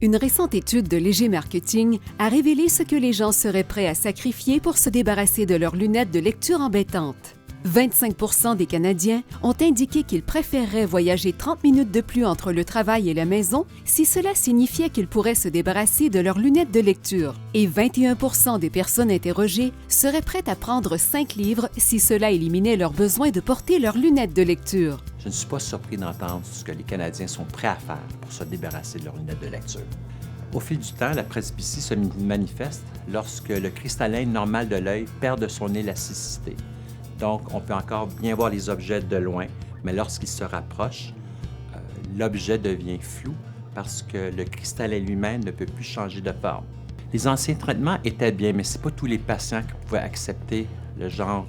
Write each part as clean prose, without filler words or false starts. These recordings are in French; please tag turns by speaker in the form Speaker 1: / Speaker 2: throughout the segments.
Speaker 1: Une récente étude de Léger Marketing a révélé ce que les gens seraient prêts à sacrifier pour se débarrasser de leurs lunettes de lecture embêtantes. 25 des Canadiens ont indiqué qu'ils préféreraient voyager 30 minutes de plus entre le travail et la maison si cela signifiait qu'ils pourraient se débarrasser de leurs lunettes de lecture. Et 21 des personnes interrogées seraient prêtes à prendre 5 livres si cela éliminait leur besoin de porter leurs lunettes de lecture.
Speaker 2: Je ne suis pas surpris d'entendre ce que les Canadiens sont prêts à faire pour se débarrasser de leurs lunettes de lecture. Au fil du temps, la presbytie se manifeste lorsque le cristallin normal de l'œil perd de son élasticité. Donc, on peut encore bien voir les objets de loin, mais lorsqu'il se rapproche, l'objet devient flou parce que le cristallin lui-même ne peut plus changer de forme. Les anciens traitements étaient bien, mais ce n'est pas tous les patients qui pouvaient accepter le genre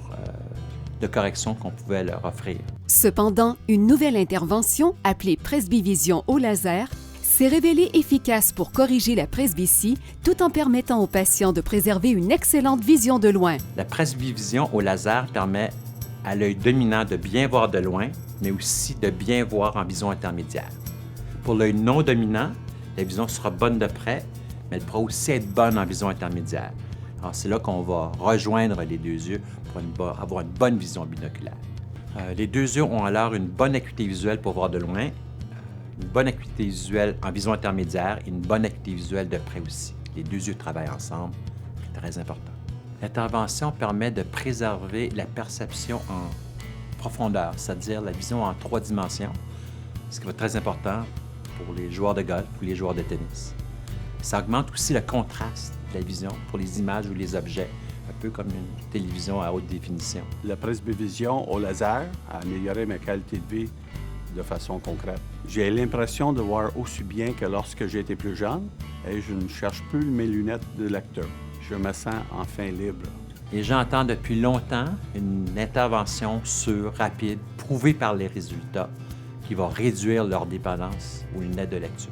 Speaker 2: de correction qu'on pouvait leur offrir.
Speaker 1: Cependant, une nouvelle intervention, appelée presbyvision au laser, s'est révélée efficace pour corriger la presbytie tout en permettant aux patients de préserver une excellente vision de loin.
Speaker 2: La presbyvision au laser permet à l'œil dominant de bien voir de loin, mais aussi de bien voir en vision intermédiaire. Pour l'œil non dominant, la vision sera bonne de près, mais elle pourra aussi être bonne en vision intermédiaire. Alors, c'est là qu'on va rejoindre les deux yeux pour avoir une bonne vision binoculaire. Les deux yeux ont alors une bonne acuité visuelle pour voir de loin, une bonne acuité visuelle en vision intermédiaire et une bonne acuité visuelle de près aussi. Les deux yeux travaillent ensemble, c'est très important. L'intervention permet de préserver la perception en profondeur, c'est-à-dire la vision en 3 dimensions, ce qui va être très important pour les joueurs de golf ou les joueurs de tennis. Ça augmente aussi le contraste de la vision pour les images ou les objets, un peu comme une télévision à haute définition.
Speaker 3: La presbyvision au laser a amélioré ma qualité de vie de façon concrète. J'ai l'impression de voir aussi bien que lorsque j'étais plus jeune et je ne cherche plus mes lunettes de lecteur. Je me sens enfin libre.
Speaker 2: Les gens attendent depuis longtemps une intervention sûre, rapide, prouvée par les résultats, qui va réduire leur dépendance aux lunettes de lecture.